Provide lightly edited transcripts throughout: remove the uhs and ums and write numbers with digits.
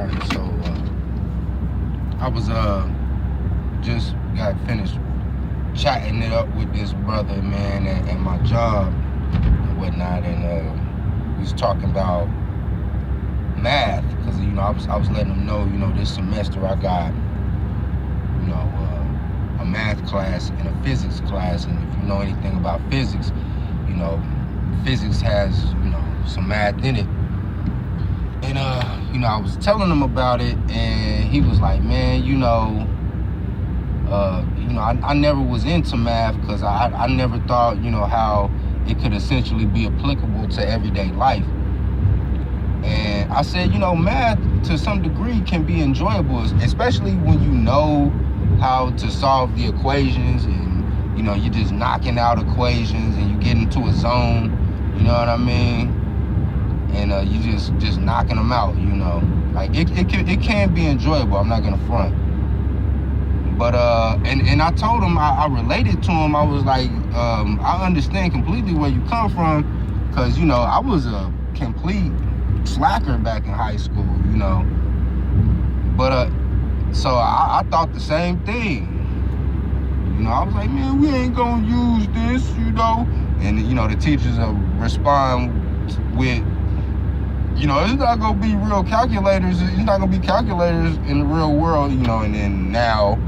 Alright, so I was just got finished chatting it up with this brother, man, at my job and whatnot, and we was talking about math, because I was letting him know, this semester I got a math class and a physics class, and if you know anything about physics, physics has some math in it. And I was telling him about it, and he was like, man, I never was into math, because I never thought, how it could essentially be applicable to everyday life. And I said, math to some degree can be enjoyable, especially when you know how to solve the equations, and you're just knocking out equations and you get into a zone, you know what I mean? And you just knocking them out, like it can be enjoyable. I'm not gonna front. But and I told him, I related to him. I was like, I understand completely where you come from, because I was a complete slacker back in high school, But so I thought the same thing. I was like, man, we ain't gonna use this, And the teachers will respond with, it's not gonna be real calculators. It's not gonna be calculators in the real world, And then now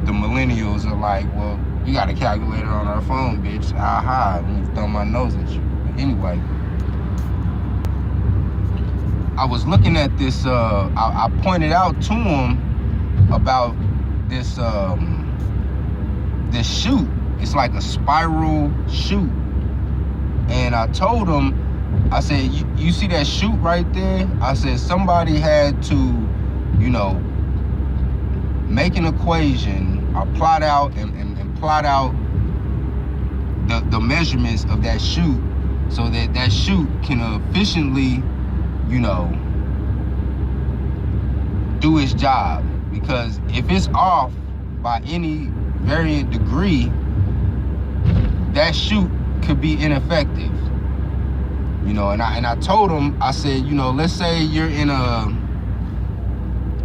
the millennials are like, well, you got a calculator on our phone, bitch. Aha, let me thumb my nose at you. But anyway, I was looking at this. I pointed out to him about this this chute. It's like a spiral chute, and I told him, I said, you see that chute right there? I said, somebody had to, make an equation, or plot out and plot out the measurements of that chute, so that chute can efficiently, do its job. Because if it's off by any variant degree, that chute could be ineffective. And I told him, I said, let's say you're in a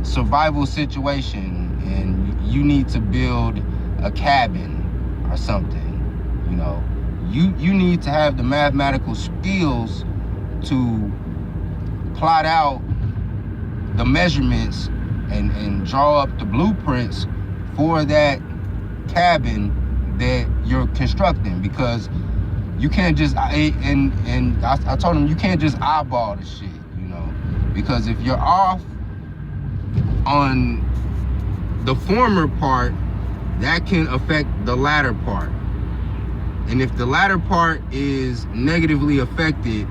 survival situation and you need to build a cabin or something. You need to have the mathematical skills to plot out the measurements and draw up the blueprints for that cabin that you're constructing, because you can't just, I told him, you can't just eyeball the shit, because if you're off on the former part, that can affect the latter part. And if the latter part is negatively affected,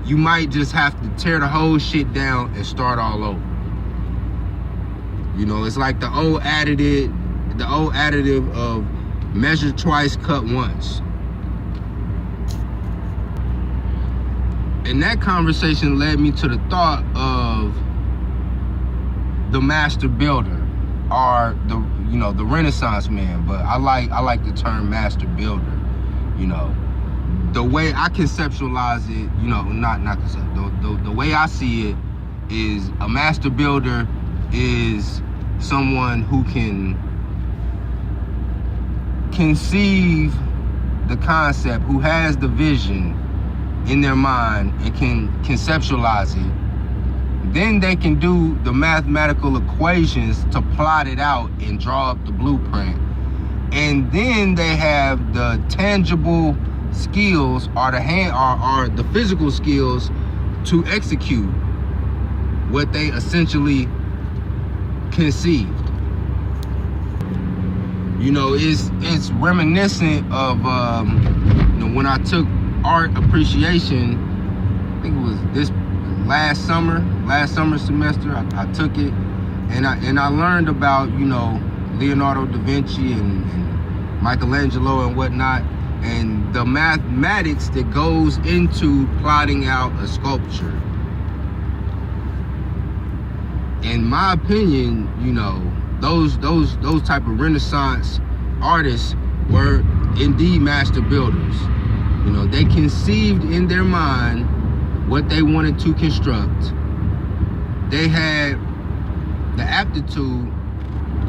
you might just have to tear the whole shit down and start all over. It's like the old additive of measure twice, cut once. And that conversation led me to the thought of the master builder, or the Renaissance man, but I like the term master builder. The way I conceptualize it, not concept. The way I see it is, a master builder is someone who can conceive the concept, who has the vision in their mind and can conceptualize it. Then they can do the mathematical equations to plot it out and draw up the blueprint. And then they have the tangible skills, or the physical skills, to execute what they essentially conceived. It's reminiscent of when I took art appreciation. I think it was this last summer semester. I took it, and I learned about Leonardo da Vinci and Michelangelo and whatnot, and the mathematics that goes into plotting out a sculpture. In my opinion, those type of Renaissance artists were indeed master builders. They conceived in their mind what they wanted to construct. they had the aptitude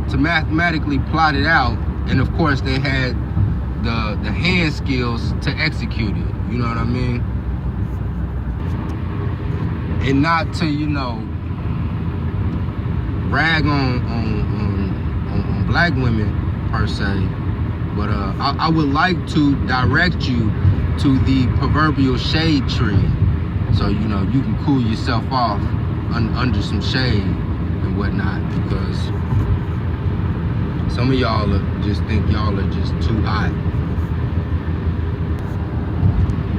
to mathematically plot it out, and of course they had the hand skills to execute it. You know what I mean? And not to, you know, rag on black women per se, but I would like to direct you to the proverbial shade tree, so you know you can cool yourself off under some shade and whatnot, because some of y'all just think y'all are just too hot.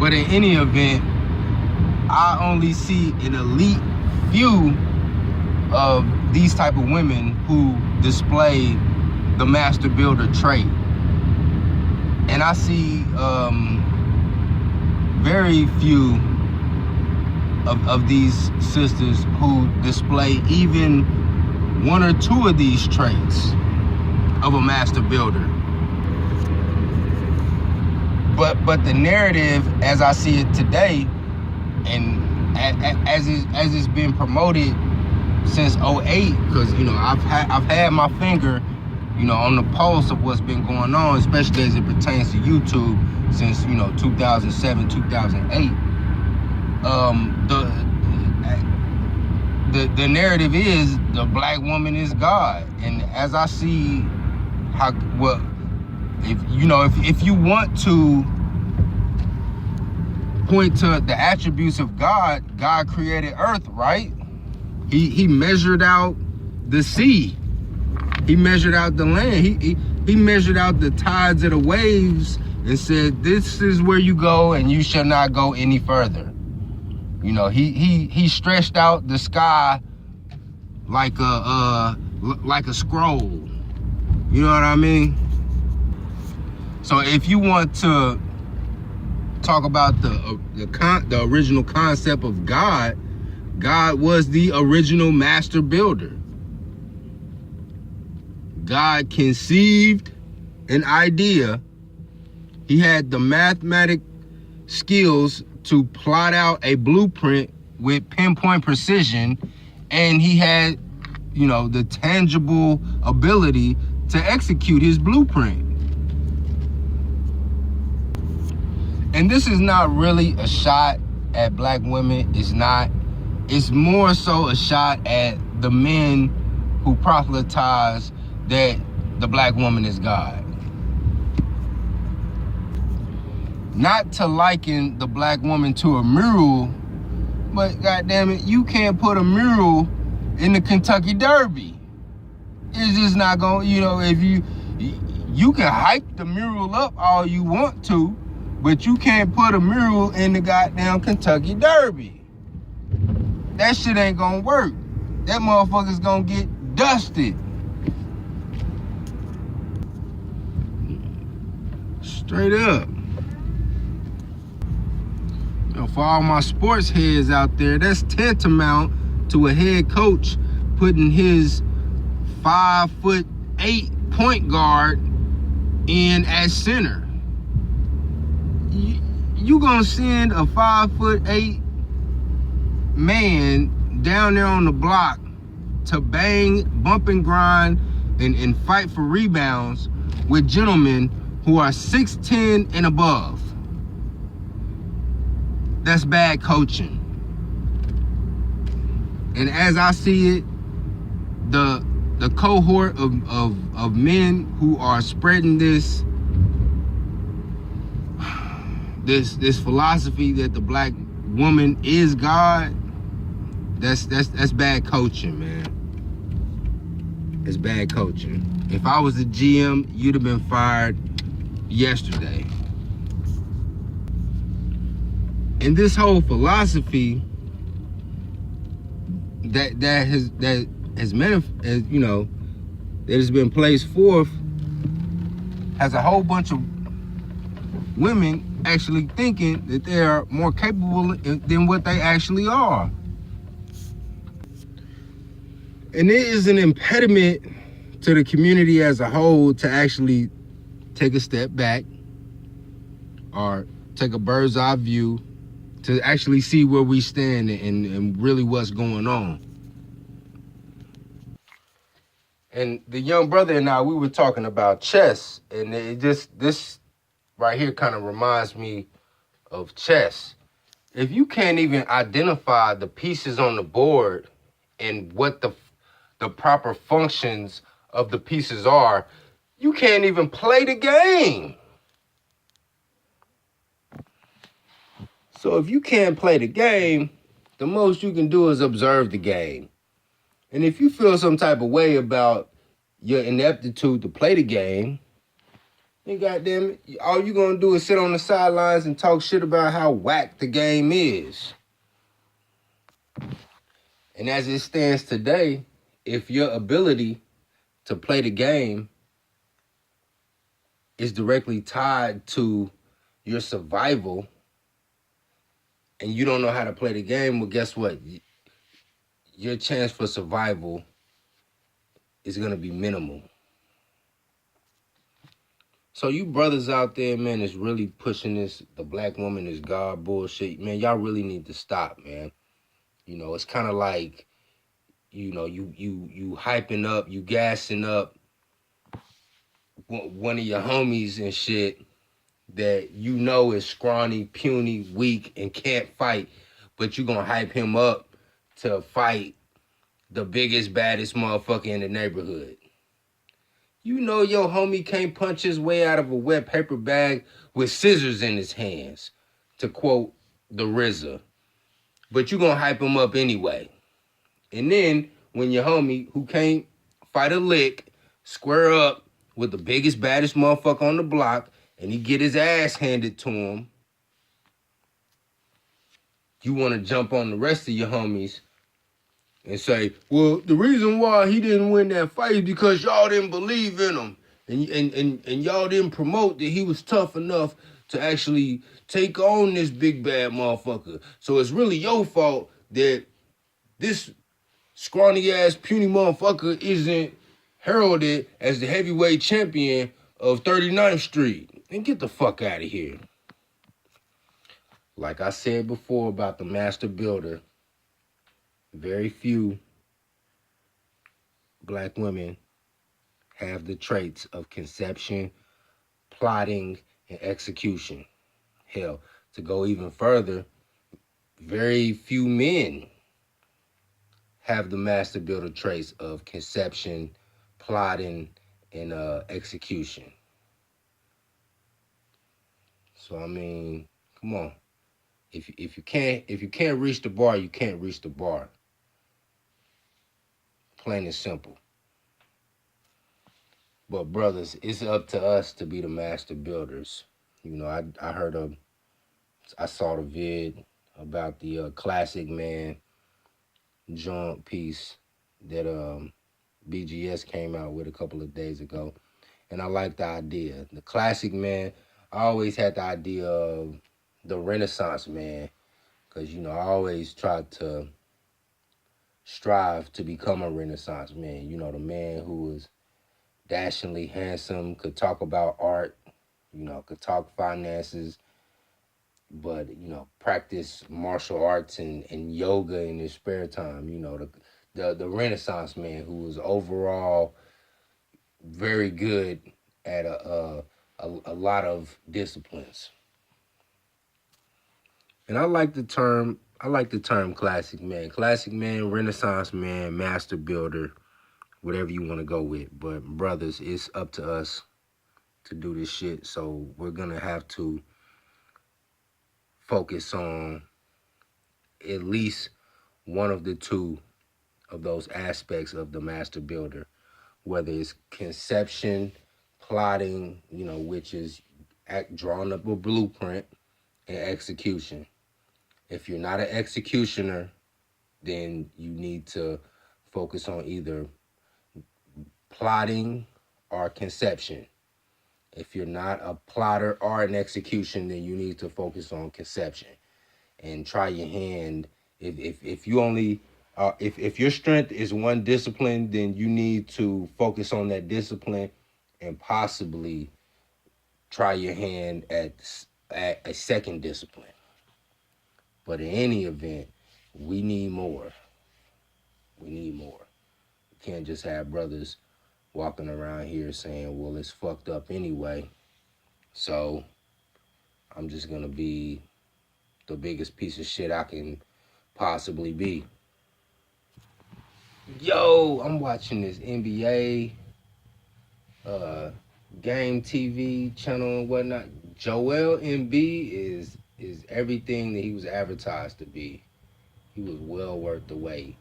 But in any event, I only see an elite few of these type of women who display the master builder trait. And I see very few of these sisters who display even one or two of these traits of a master builder. But the narrative, as I see it today, and as it's been promoted since 2008, because you know I've had my finger, you know, on the pulse of what's been going on, especially as it pertains to YouTube since, you know, 2007, 2008. The narrative is the black woman is God, and as I see how, well, if you want to point to the attributes of God, God created earth, right? He measured out the sea. He measured out the land. He measured out the tides of the waves and said, this is where you go and you shall not go any further. You know, he stretched out the sky like a scroll. You know what I mean? So if you want to talk about the original concept of God, God was the original master builder. God conceived an idea. He had the mathematic skills to plot out a blueprint with pinpoint precision, and he had, you know, the tangible ability to execute his blueprint. And this is not really a shot at black women. It's not. It's more so a shot at the men who proselytize that the black woman is God. Not to liken the black woman to a mural, but goddamn it, you can't put a mural in the Kentucky Derby. It's just not going, you know, if you can hype the mural up all you want to, but you can't put a mural in the goddamn Kentucky Derby. That shit ain't gonna work. That motherfucker's gonna get dusted. Straight up. You know, for all my sports heads out there, that's tantamount to a head coach putting his 5'8" point guard in at center. You gonna send a 5'8" man down there on the block to bang, bump and grind, and fight for rebounds with gentlemen who are 6'10" and above. That's bad coaching. And as I see it, the cohort of men who are spreading this philosophy that the black woman is God, that's bad coaching, man. It's bad coaching. If I was the GM, you'd have been fired yesterday. And this whole philosophy that has been placed forth has a whole bunch of women actually thinking that they are more capable than what they actually are. And it is an impediment to the community as a whole to actually take a step back or take a bird's eye view to actually see where we stand and really what's going on. And the young brother and I, we were talking about chess, and this right here kind of reminds me of chess. If you can't even identify the pieces on the board and what the proper functions of the pieces are, you can't even play the game. So if you can't play the game, the most you can do is observe the game. And if you feel some type of way about your ineptitude to play the game, then goddamn it, all you gonna do is sit on the sidelines and talk shit about how whack the game is. And as it stands today, if your ability to play the game is directly tied to your survival and you don't know how to play the game, well, guess what? Your chance for survival is going to be minimal. So you brothers out there, man, is really pushing this, the black woman is God bullshit. Man, y'all really need to stop, man. You know, it's kind of like, you know, you hyping up, you gassing up one of your homies and shit that you know is scrawny, puny, weak, and can't fight, but you gonna hype him up to fight the biggest, baddest motherfucker in the neighborhood. You know your homie can't punch his way out of a wet paper bag with scissors in his hands, to quote the RZA. But you gonna hype him up anyway. And then when your homie who can't fight a lick square up with the biggest, baddest motherfucker on the block and he get his ass handed to him, you want to jump on the rest of your homies and say, well, the reason why he didn't win that fight is because y'all didn't believe in him. And y'all didn't promote that he was tough enough to actually take on this big bad motherfucker. So it's really your fault that this scrawny ass puny motherfucker isn't heralded as the heavyweight champion of 39th Street. And get the fuck out of here. Like I said before about the master builder, very few black women have the traits of conception, plotting, and execution. Hell, to go even further, very few men have the master builder traits of conception, plotting, and execution. So I mean, come on. If you can't reach the bar, you can't reach the bar. Plain and simple. But brothers, it's up to us to be the master builders. You know, I saw the vid about the Classic Man joint piece that BGS came out with a couple of days ago. And I like the idea. The Classic Man, I always had the idea of the Renaissance Man, because, you know, I always tried to strive to become a Renaissance man. You know, the man who was dashingly handsome, could talk about art, you know, could talk finances, but, you know, practice martial arts and yoga in his spare time. You know, the Renaissance man who was overall very good at a lot of disciplines. And I like the term classic man. Classic man, Renaissance man, master builder, whatever you want to go with. But brothers, it's up to us to do this shit. So we're going to have to focus on at least one of the two of those aspects of the master builder, whether it's conception, plotting, you know, which is drawing up a blueprint, and execution. If you're not an executioner, then you need to focus on either plotting or conception. If you're not a plotter or an execution, then you need to focus on conception and try your hand. If you only if your strength is one discipline, then you need to focus on that discipline and possibly try your hand at a second discipline. But in any event, we need more. We need more. We can't just have brothers walking around here saying, well, it's fucked up anyway, so I'm just gonna be the biggest piece of shit I can possibly be. Yo, I'm watching this NBA game TV channel and whatnot. Joel Embiid is everything that he was advertised to be. He was well worth the wait.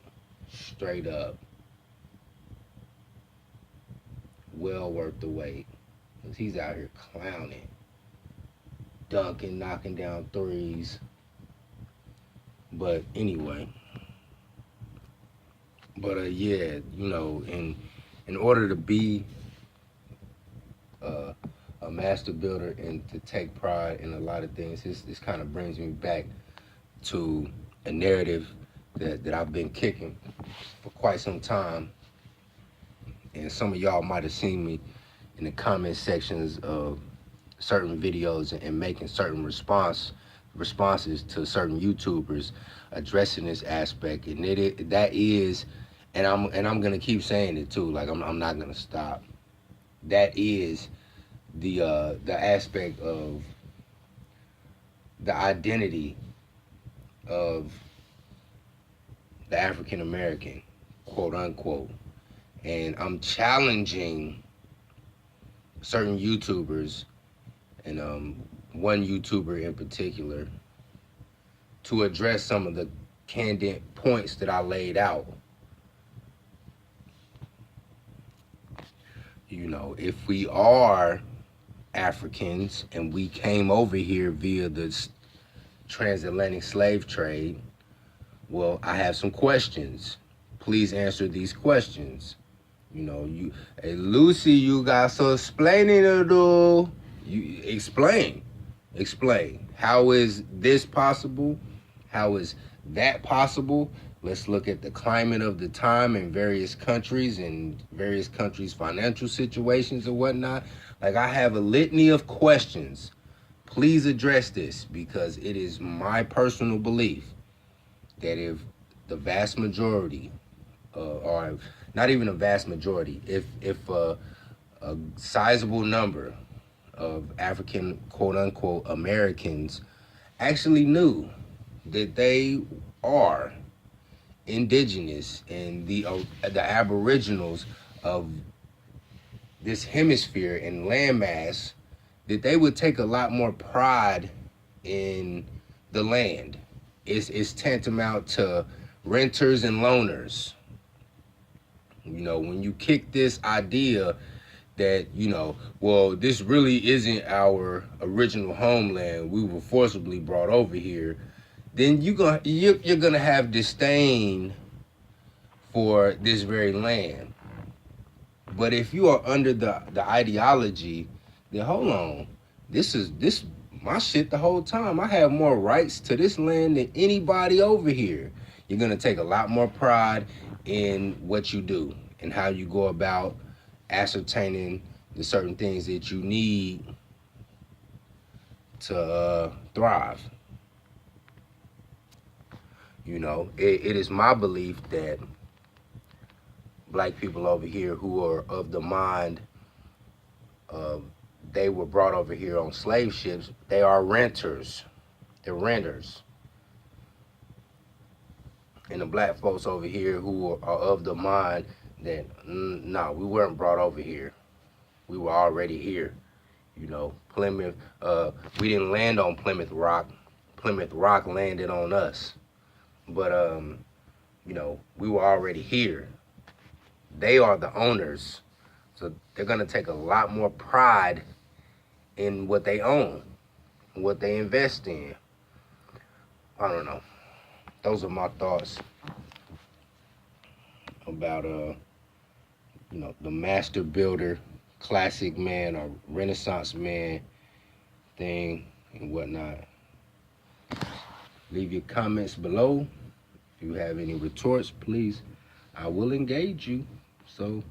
Straight up. Well worth the wait. Cause he's out here clowning. Dunking, knocking down threes. But anyway. But yeah, you know, in order to be a master builder and to take pride in a lot of things, this kind of brings me back to a narrative that I've been kicking for quite some time. And some of y'all might have seen me in the comment sections of certain videos and making certain responses to certain YouTubers addressing this aspect. And that is, and I'm gonna keep saying it too. Like I'm not gonna stop. That is the aspect of the identity of the African American, quote unquote. And I'm challenging certain YouTubers, and one YouTuber in particular, to address some of the candid points that I laid out. You know, if we are Africans and we came over here via the transatlantic slave trade, well, I have some questions. Please answer these questions. You know, hey Lucy, you got some explaining to do. You explain. How is this possible? How is that possible? Let's look at the climate of the time in various countries and various countries' financial situations and whatnot. Like, I have a litany of questions. Please address this, because it is my personal belief that if the vast majority, or not even a vast majority, if a sizable number of African, quote unquote, Americans actually knew that they are indigenous and the aboriginals of this hemisphere and landmass, that they would take a lot more pride in the land. It's tantamount to renters and loaners. You know, when you kick this idea that, you know, well, this really isn't our original homeland, we were forcibly brought over here, then you're gonna have disdain for this very land. But if you are under the ideology that, hold on, this my shit the whole time, I have more rights to this land than anybody over here, you're gonna take a lot more pride in what you do and how you go about ascertaining the certain things that you need to thrive. You know, it is my belief that black people over here who are of the mind of they were brought over here on slave ships, they are renters. They're renters. And the black folks over here who are of the mind that, no, we weren't brought over here. We were already here. You know, Plymouth, we didn't land on Plymouth Rock. Plymouth Rock landed on us. But, you know, we were already here. They are the owners. So they're going to take a lot more pride in what they own, what they invest in. I don't know. Those are my thoughts about, you know, the master builder, classic man, or Renaissance man thing and whatnot. Leave your comments below. If you have any retorts, please, I will engage you. So